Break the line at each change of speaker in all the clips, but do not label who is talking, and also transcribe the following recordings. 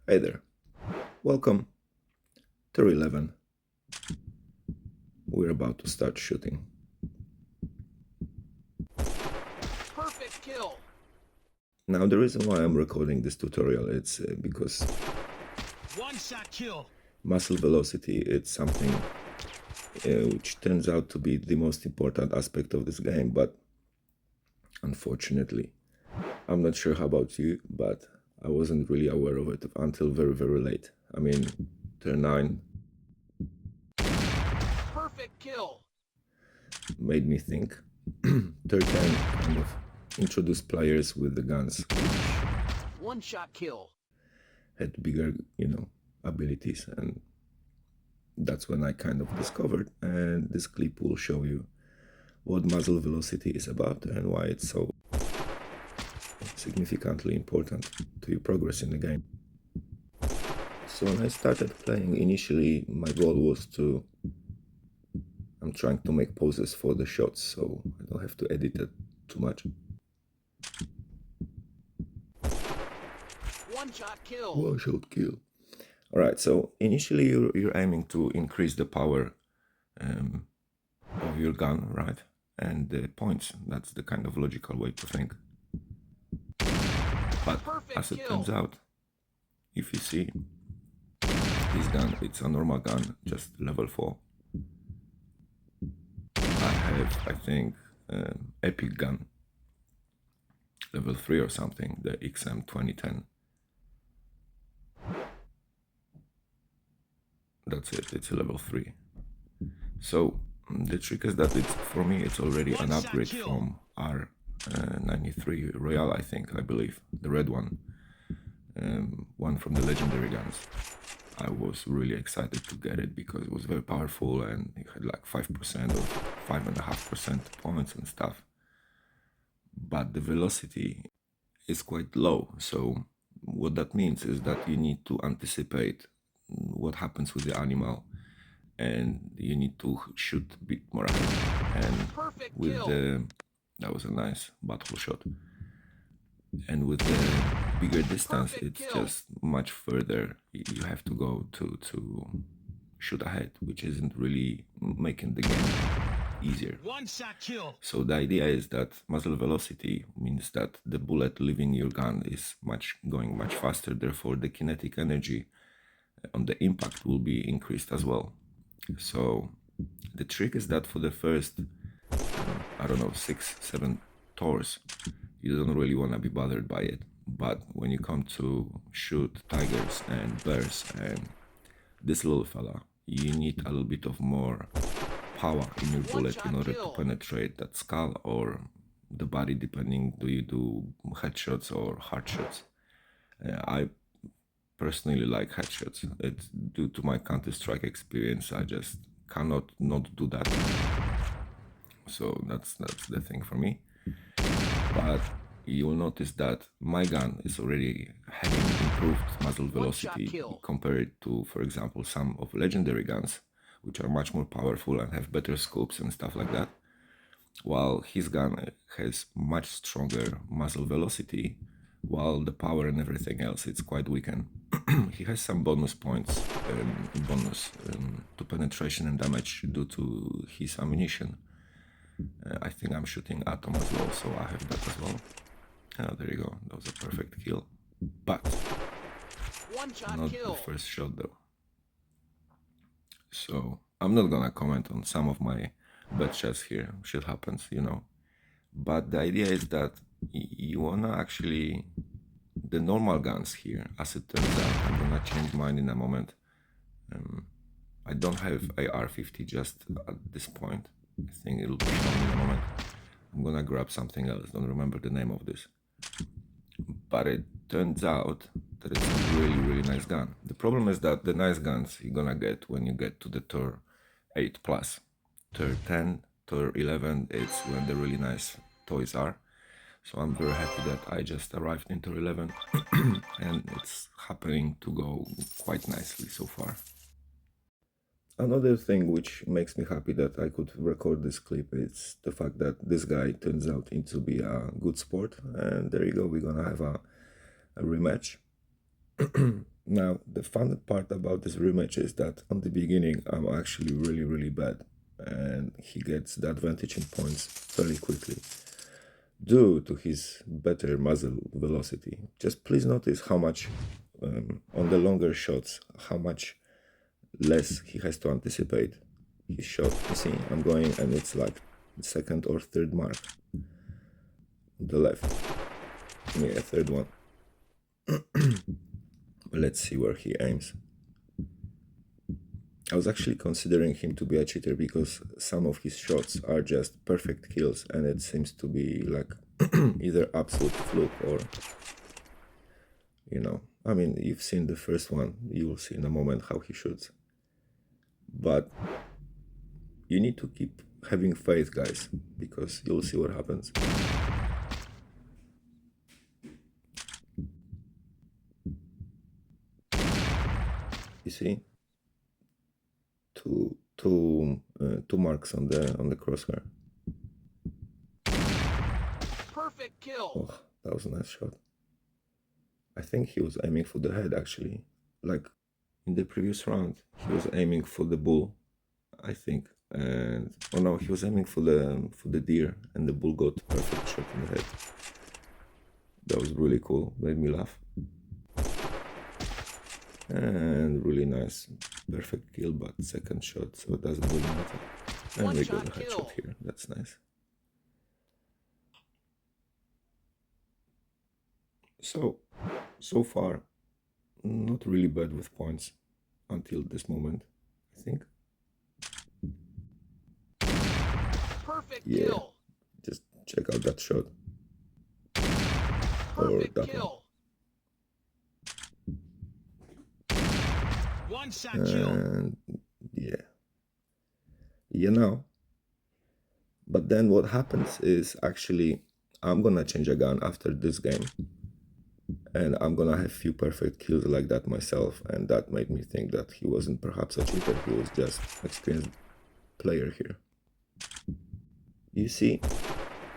Hey there, welcome to 11. We're about to start shooting.
Perfect kill.
Now, the reason why I'm recording this tutorial is because
One shot kill.
muzzle velocity is something which turns out to be the most important aspect of this game, but unfortunately, I'm not sure how about you, but I wasn't really aware of it until very, very late. I mean, turn 9
Perfect kill.
made me think. Turn 10 kind of introduced players with the guns
One shot kill.
had bigger, abilities, and that's when I kind of discovered. And this clip will show you what muzzle velocity is about and why it's so significantly important to your progress in the game. So when I started playing, initially my goal was I'm trying to make poses for the shots so I don't have to edit it too much.
One shot kill.
One shot kill. Alright, so initially you're aiming to increase the power of your gun, right? And the points, that's the kind of logical way to think. But
Perfect
as it
kill.
turns out, if you see this gun, it's a normal gun, just level 4. I have, I think, epic gun, level 3 or something, the XM 2010. That's it, it's a level 3. So the trick is that it's, for me, it's already an upgrade from R93 Royale, I believe, the red one. One from the legendary guns. I was really excited to get it because it was very powerful and it had like 5% or 5.5% points and stuff. But the velocity is quite low. So what that means is that you need to anticipate what happens with the animal and you need to shoot a bit more ahead. And
Perfect
with
kill.
that was a nice battle shot. And with the bigger distance,
Perfect
it's
kill.
just much further you have to go to shoot ahead, which isn't really making the game easier.
One shot kill.
So the idea is that muzzle velocity means that the bullet leaving your gun is going much faster, therefore the kinetic energy on the impact will be increased as well. So the trick is that for the first, I don't know, 6-7 tours, you don't really want to be bothered by it. But when you come to shoot tigers and bears and this little fella, you need a little bit of more power in your bullet in order to penetrate that skull or the body, depending do you do headshots or hard shots. I personally like headshots. It's due to my Counter-Strike experience. I just cannot not do that. So that's the thing for me. But you'll notice that my gun is already having improved muzzle velocity compared to, for example, some of legendary guns, which are much more powerful and have better scopes and stuff like that. While his gun has much stronger muzzle velocity, while the power and everything else it's quite weakened. He has some bonus points, to penetration and damage due to his ammunition. I think I'm shooting Atom as well, so I have that as well. Oh, there you go. That was a perfect kill. But not the first shot though. So I'm not gonna comment on some of my bad shots here. Shit happens, you know. But the idea is that you wanna actually the normal guns here, as it turns out. I'm gonna change mine in a moment. I don't have AR-50 just at this point. I think it'll be shown in a moment. I'm gonna grab something else, don't remember the name of this. But it turns out that it's a really, really nice gun. The problem is that the nice guns you're gonna get when you get to the Tier 8 plus. Tier 10, Tier 11, it's when the really nice toys are. So I'm very happy that I just arrived in Tier 11 and it's happening to go quite nicely so far. Another thing which makes me happy that I could record this clip is the fact that this guy turns out to be a good sport. And there you go, we're gonna have a rematch. Now, the fun part about this rematch is that on the beginning, I'm actually really, really bad. And he gets the advantage in points fairly quickly due to his better muzzle velocity. Just please notice how much, on the longer shots, how much less he has to anticipate his shot. You see, I'm going and it's like second or third mark on the left. Yeah, third one. Let's see where he aims. I was actually considering him to be a cheater because some of his shots are just perfect kills, and it seems to be like either absolute fluke or, I mean, you've seen the first one, you will see in a moment how he shoots. But you need to keep having faith, guys, because you'll see what happens. You see, two marks on the crosshair.
Perfect kill.
Oh, that was a nice shot. I think he was aiming for the head, actually. Like in the previous round, he was aiming for the bull, I think. And oh no, he was aiming for the deer, and the bull got perfect shot in the head. That was really cool. Made me laugh. And really nice, perfect kill, but second shot, so it doesn't really matter. And we got a headshot here. That's nice. So far, not really bad with points until this moment, I think.
Perfect
Yeah,
kill.
just check out that shot.
Perfect
that
kill. One shot
one.
kill.
And yeah, but then what happens is actually I'm gonna change a gun after this game, and I'm gonna have few perfect kills like that myself, and that made me think that he wasn't perhaps a cheater, he was just experienced player here. You see,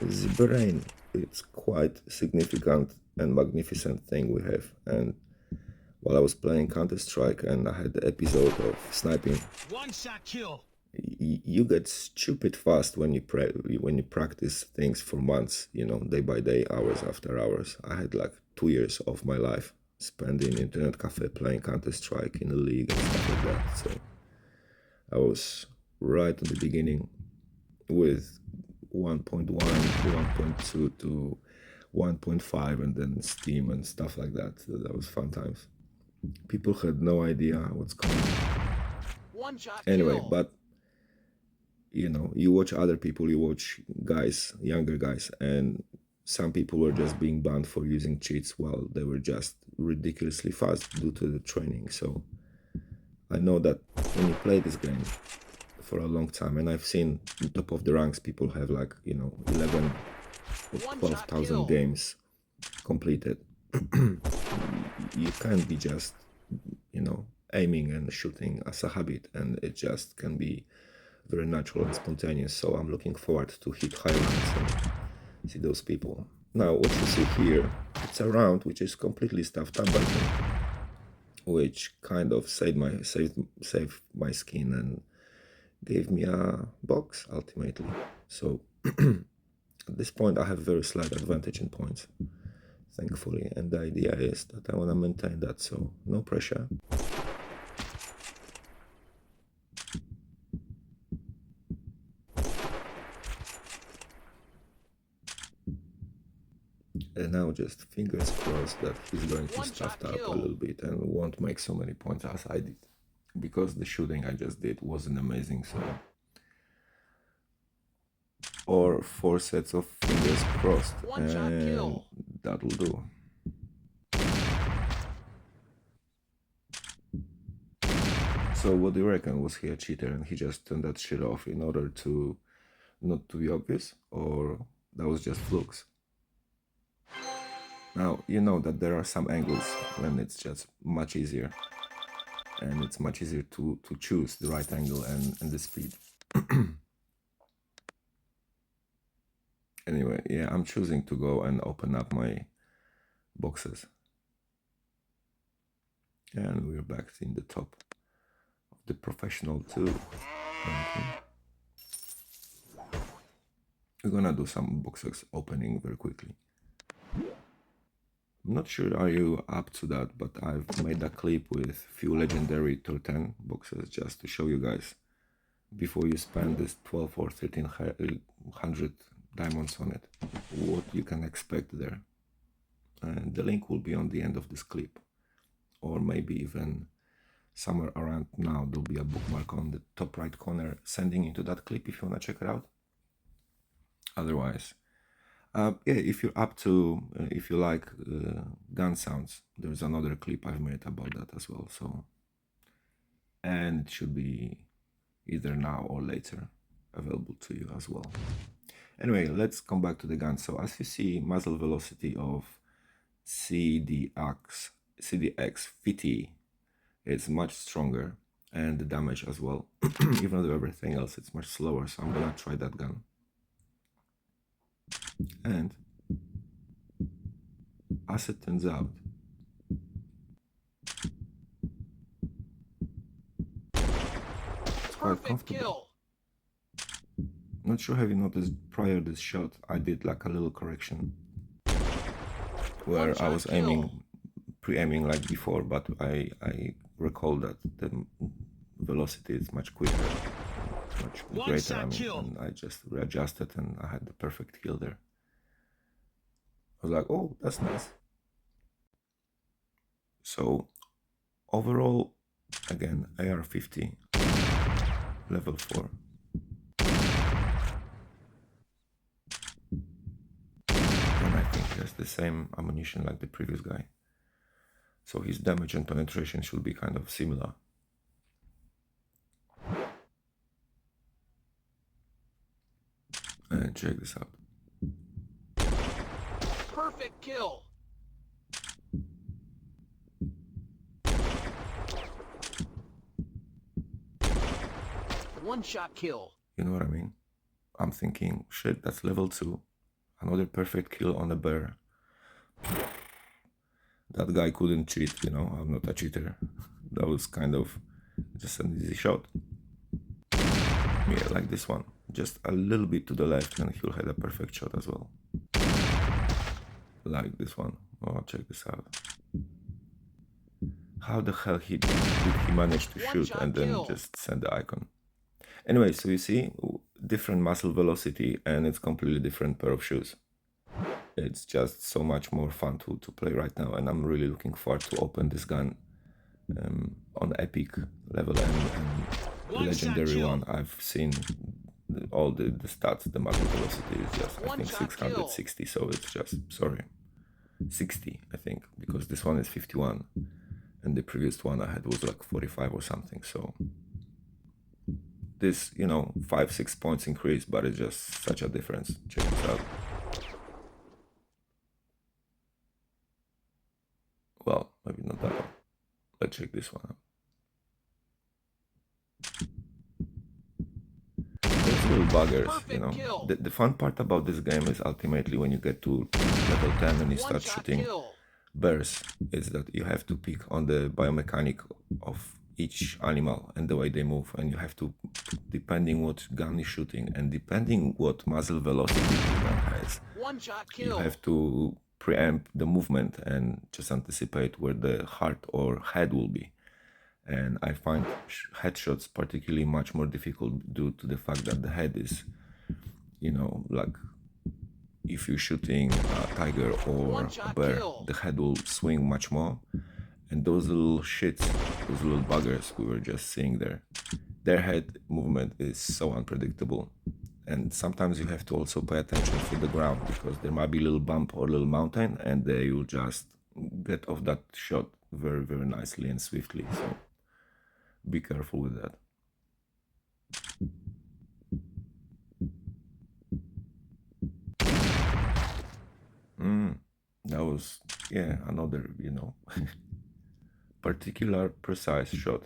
the brain, it's quite significant and magnificent thing we have. And while I was playing Counter-Strike and I had the episode of sniping,
One shot kill.
you get stupid fast when you practice things for months, day by day, hours after hours. I had like 2 years of my life spent in internet cafe playing Counter-Strike in a league and stuff like that. So I was right at the beginning with 1.1, 1.2 to 1.5, and then Steam and stuff like that. So that was fun times. People had no idea what's coming.
One shot
Anyway,
kill.
but you watch other people, you watch guys, younger guys, and some people were just being banned for using cheats while they were just ridiculously fast due to the training. So I know that when you play this game for a long time, and I've seen top of the ranks people have like 11 or 12,000 games completed. You can't be just aiming and shooting as a habit, and it just can be very natural and spontaneous. So I'm looking forward to hit high ranks and see those people. Now what you see here, it's a round which is completely stuffed up by me, which kind of saved my skin and gave me a box ultimately. So at this point I have very slight advantage in points, thankfully, and the idea is that I want to maintain that, so no pressure. And now just fingers crossed that he's going to stuff up a little bit and won't make so many points as I did, because the shooting I just did wasn't amazing. So, or 4 sets of fingers crossed, and that will do. So what do you reckon? Was he a cheater and he just turned that shit off in order to not to be obvious, or that was just flukes? Now, you know that there are some angles when it's just much easier, and it's much easier to choose the right angle and the speed. Anyway, yeah, I'm choosing to go and open up my boxes. And we're back in the top of the professional too. We're gonna do some boxes opening very quickly. I'm not sure are you up to that, but I've made a clip with few legendary top 10 boxes just to show you guys before you spend this 12 or 1300 diamonds on it, what you can expect there. And the link will be on the end of this clip, or maybe even somewhere around now. There'll be a bookmark on the top right corner sending into that clip if you want to check it out. Otherwise, yeah, if you're up to, if you like gun sounds, there's another clip I've made about that as well. So, and it should be either now or later available to you as well. Anyway, let's come back to the gun. So as you see, muzzle velocity of CDX 50 is much stronger, and the damage as well. Even though everything else it's much slower, so I'm gonna try that gun. And as it turns out, it's quite comfortable. Not sure have you noticed prior to this shot I did like a little correction where I was pre-aiming like before, but I recall that the velocity is much quicker, much greater, and I just readjusted and I had the perfect kill there. I was like, oh, that's nice. So overall, again, AR-50, level 4. And I think he has the same ammunition like the previous guy. So his damage and penetration should be kind of similar. And check this out.
Perfect kill. One-shot kill.
You know what I mean? I'm thinking, shit, that's level 2. Another perfect kill on a bear. That guy couldn't cheat, you know, I'm not a cheater. That was kind of just an easy shot. Yeah, like this one. Just a little bit to the left and he'll have a perfect shot as well. Like this one. Oh, check this out. How the hell did he manage to shoot and then just send the icon? Anyway, so you see, different muzzle velocity and it's completely different pair of shoes. It's just so much more fun to play right now, and I'm really looking forward to open this gun on epic level and legendary one. I've seen all the stats. The muzzle velocity is just, I think, 660, so it's just, sorry, 60, I think, because this one is 51 and the previous one I had was like 45 or something. So this, you know, 5-6 points increase, but it's just such a difference. Check this out. Well, maybe not that one. Let's check this one out. Those little buggers, you know. The fun part about this game is ultimately when you get to level 10 and you start shooting bears, is that you have to pick on the biomechanic of each animal and the way they move, and you have to, depending what gun is shooting and depending what muzzle velocity the gun has, you have to preempt the movement and just anticipate where the heart or head will be. And I find headshots particularly much more difficult due to the fact that the head is, you know, like if you're shooting a tiger or a bear, the head will swing much more. And those little shits, those little buggers we were just seeing there, their head movement is so unpredictable. And sometimes you have to also pay attention to the ground, because there might be a little bump or a little mountain and they will just get off that shot very, very nicely and swiftly. So be careful with that. That was, yeah, another, you know, particular precise shot.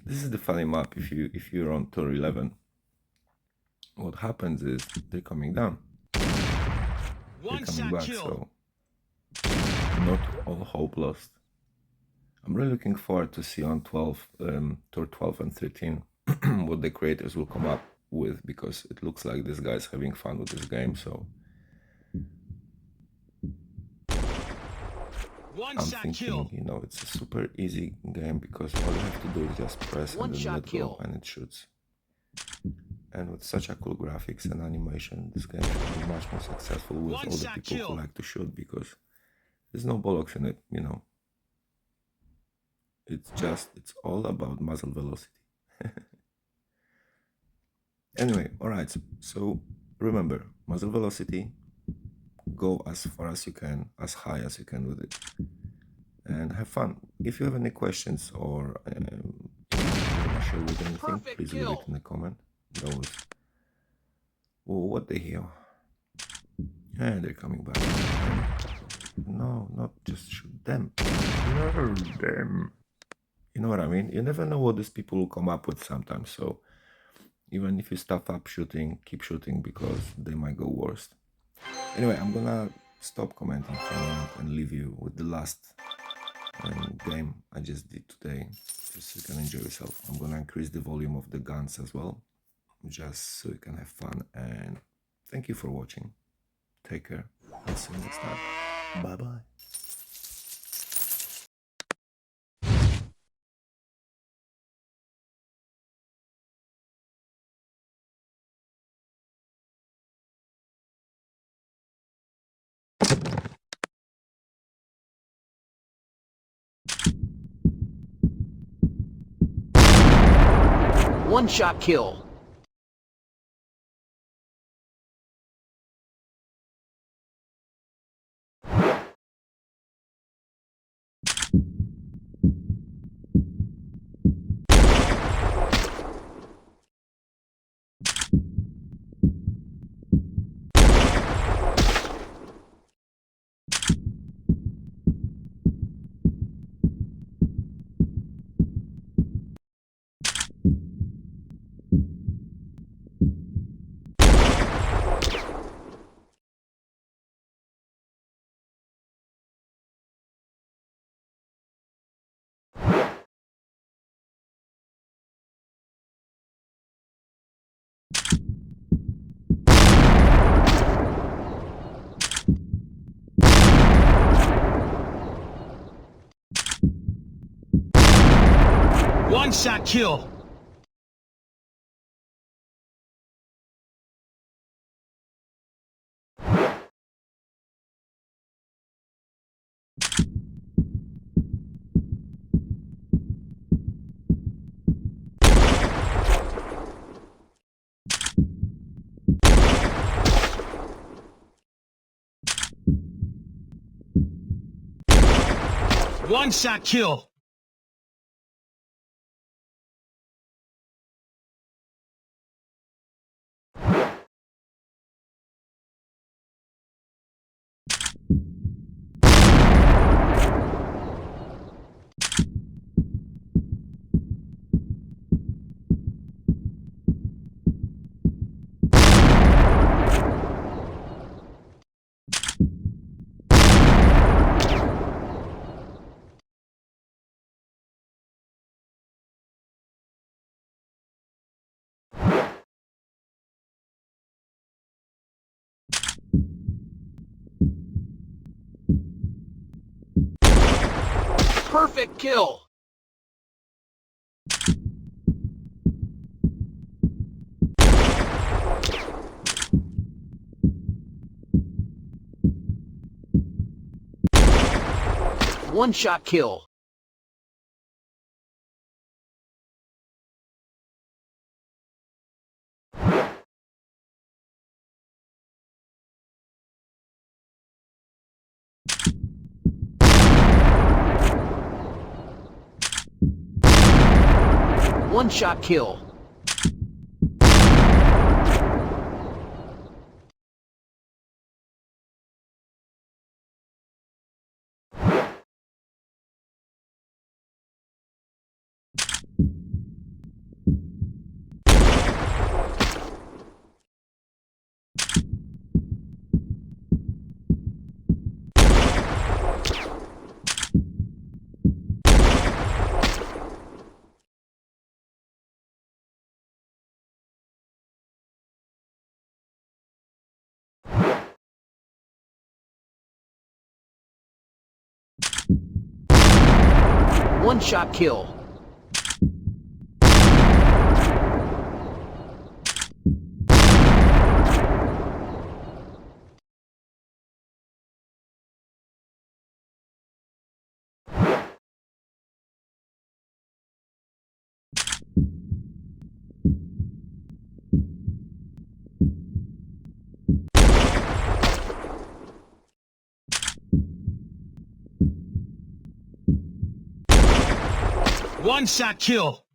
This is the funny map. If you're on tour 11, what happens is they're coming down. They're coming back, so not all hope lost. I'm really looking forward to see on tour 12 and 13 what the creators will come up with, because it looks like this guy's having fun with this game. So I'm thinking, you know, it's a super easy game because all you have to do is just press and then let go and it shoots. And with such a cool graphics and animation, this game should be much more successful with all the people who like to shoot, because there's no bollocks in it, you know. It's all about muzzle velocity. Anyway, alright, so remember, muzzle velocity, go as far as you can, as high as you can with it, and have fun. If you have any questions or share with anything, please leave it in the comment. Those. Oh, what the hell? And they're coming back. No, not just shoot them. No, them. You know what I mean? You never know what these people will come up with sometimes. So even if you stop up shooting, keep shooting, because they might go worst. Anyway, I'm gonna stop commenting for a moment and leave you with the last game I just did today, just so you can enjoy yourself. I'm gonna increase the volume of the guns as well, just so you can have fun. And thank you for watching. Take care. I'll see you next time. Bye bye.
One-shot kill. One-shot kill. One-shot kill. Perfect kill. One-shot kill. One-shot kill. One shot kill. One shot kill.